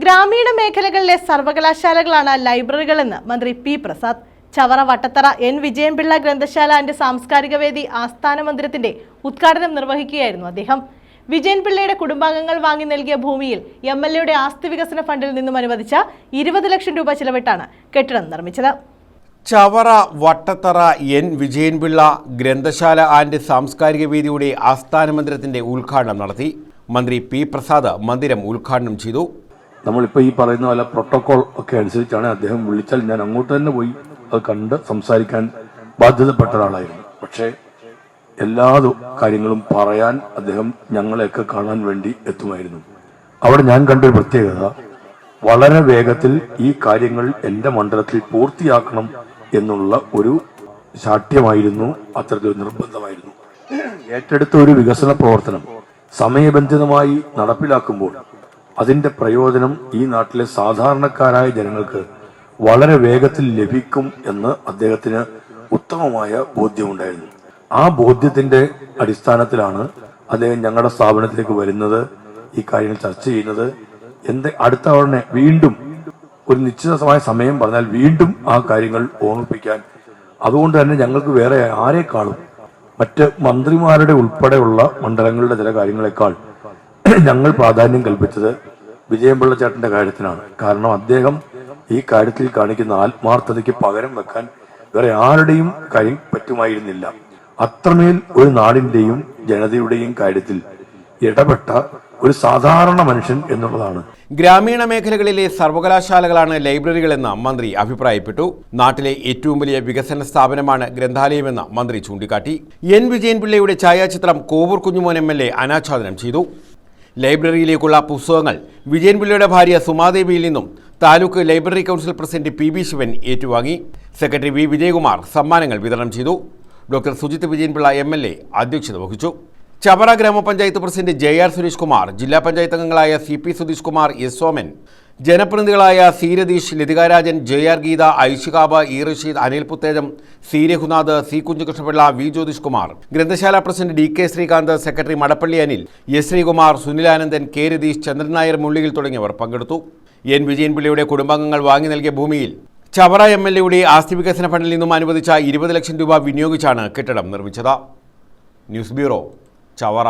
ഗ്രാമീണ മേഖലകളിലെ സർവകലാശാലകളാണ് ലൈബ്രറികളെന്ന് മന്ത്രി പി പ്രസാദ്. ചവറ വട്ടത്തറ എൻ വിജയൻപിള്ള ഗ്രന്ഥശാല ആൻഡ് സാംസ്കാരിക വേദി ആസ്ഥാന മന്ദിരത്തിന്റെ ഉദ്ഘാടനം നിർവഹിക്കുകയായിരുന്നു അദ്ദേഹം. വിജയൻപിള്ളയുടെ കുടുംബാംഗങ്ങൾ വാങ്ങി നൽകിയ ഭൂമിയിൽ MLAയുടെ ആസ്തി വികസന ഫണ്ടിൽ നിന്നും അനുവദിച്ച 20 ലക്ഷം രൂപ ചിലവിട്ടാണ് കെട്ടിടം നിർമ്മിച്ചത്. ചവറ വട്ടത്തറ എൻ വിജയൻപിള്ള ഗ്രന്ഥശാല ആൻഡ് സാംസ്കാരിക വേദിയുടെ ആസ്ഥാന മന്ദിരത്തിന്റെ ഉദ്ഘാടനം നടത്തി. മന്ത്രി പി പ്രസാദ് മന്ദിരം ഉദ്ഘാടനം ചെയ്തു. നമ്മളിപ്പോൾ ഈ പറയുന്ന പോലെ പ്രോട്ടോകോൾ ഒക്കെ അനുസരിച്ചാണ് അദ്ദേഹം വിളിച്ചാൽ ഞാൻ അങ്ങോട്ട് തന്നെ പോയി അത് കണ്ട് സംസാരിക്കാൻ ബാധ്യതപ്പെട്ട ഒരാളായിരുന്നു. പക്ഷേ എല്ലാ കാര്യങ്ങളും പറയാൻ അദ്ദേഹം ഞങ്ങളെയൊക്കെ കാണാൻ വേണ്ടി എത്തുമായിരുന്നു. അവിടെ ഞാൻ കണ്ടൊരു പ്രത്യേകത, വളരെ വേഗത്തിൽ ഈ കാര്യങ്ങൾ എൻ്റെ മണ്ഡലത്തിൽ പൂർത്തിയാക്കണം എന്നുള്ള ഒരു ശാഠ്യമായിരുന്നു, അത്തരത്തിലൊരു നിർബന്ധമായിരുന്നു. ഏറ്റെടുത്ത ഒരു വികസന പ്രവർത്തനം സമയബന്ധിതമായി നടപ്പിലാക്കുമ്പോൾ അതിന്റെ പ്രയോജനം ഈ നാട്ടിലെ സാധാരണക്കാരായ ജനങ്ങൾക്ക് വളരെ വേഗത്തിൽ ലഭിക്കും എന്ന് അദ്ദേഹത്തിന് ഉത്തമമായ ബോധ്യമുണ്ടായിരുന്നു. ആ ബോധ്യത്തിന്റെ അടിസ്ഥാനത്തിലാണ് അദ്ദേഹം ഞങ്ങളുടെ സ്ഥാപനത്തിലേക്ക് വരുന്നത്, ഈ കാര്യങ്ങൾ ചർച്ച ചെയ്യുന്നത്. അടുത്ത തവണ വീണ്ടും ഒരു നിശ്ചിതമായ സമയം പറഞ്ഞാൽ വീണ്ടും ആ കാര്യങ്ങൾ ഓർമ്മിപ്പിക്കാൻ. അതുകൊണ്ട് തന്നെ ഞങ്ങൾക്ക് വേറെ ആരെക്കാളും മറ്റ് മന്ത്രിമാരുടെ ഉൾപ്പെടെയുള്ള മണ്ഡലങ്ങളുടെ ചില കാര്യങ്ങളെക്കാൾ ഞങ്ങൾ പ്രാധാന്യം കൽപ്പിച്ചത് വിജയൻപിള്ള ചേട്ടന്റെ കാര്യത്തിനാണ്. കാരണം അദ്ദേഹം ഈ കാര്യത്തിൽ കാണിക്കുന്ന ആത്മാർത്ഥതയ്ക്ക് പകരം വെക്കാൻ വേറെ ആരുടെയും കാര്യം പറ്റുമായിരുന്നില്ല. അത്രമേൽ ഒരു നാടിന്റെയും ജനതയുടെയും കാര്യത്തിൽ ഇടപെട്ട ഒരു സാധാരണ മനുഷ്യൻ എന്നുള്ളതാണ്. ഗ്രാമീണ മേഖലകളിലെ സർവകലാശാലകളാണ് ലൈബ്രറികളെന്ന് മന്ത്രി അഭിപ്രായപ്പെട്ടു. നാട്ടിലെ ഏറ്റവും വലിയ വികസന സ്ഥാപനമാണ് ഗ്രന്ഥാലയമെന്ന് മന്ത്രി ചൂണ്ടിക്കാട്ടി. എൻ വിജയൻപിള്ളയുടെ ഛായാചിത്രം കോവൂർ കുഞ്ഞുമോൻ MLA അനാച്ഛാദനം ചെയ്തു. ലൈബ്രറിയിലേക്കുള്ള പുസ്തകങ്ങൾ വിജയൻപിള്ളയുടെ ഭാര്യ സുമാദേവിയിൽ നിന്നും taluk library council president PB Sivan ഏറ്റുവാങ്ങി. സെക്രട്ടറി V വിജയകുമാർ സമ്മാനങ്ങൾ വിതരണം ചെയ്തു. ഡോക്ടർ സുജിത് വിജയൻപിള്ള MLA അധ്യക്ഷത വഹിച്ചു. ചവറ ഗ്രാമപഞ്ചായത്ത് പ്രസിഡന്റ് JR സുരേഷ് കുമാർ, ജില്ലാ പഞ്ചായത്ത് അംഗങ്ങളായ CP Sudheesh Kumar, S Soman, ജനപ്രതിനിധികളായ C Ratheesh, ലതികാരാജൻ, JR Geetha, ഐഷികാബ്, E Rasheed, Anil പുത്തേജം, C Raghunath, C കുഞ്ഞുകൃഷ്ണപിള്ള, V Jyothish Kumar, ഗ്രന്ഥശാല president DK Sreekanth, secretary Madappally Anil, S Sreekumar, Sunilanandan, K Ratheesh, Chandran Nair Mulliyil തുടങ്ങിയവർ പങ്കെടുത്തു. എൻ വിജയൻപിള്ളയുടെ കുടുംബാംഗങ്ങൾ വാങ്ങി നൽകിയ ഭൂമിയിൽ ചവറ MLAയുടെ ആസ്തി വികസന ഫണ്ടിൽ നിന്നും അനുവദിച്ച 20 ലക്ഷം രൂപ വിനിയോഗിച്ചാണ് കെട്ടിടം നിർമ്മിച്ചത്. News bureau, Chavara.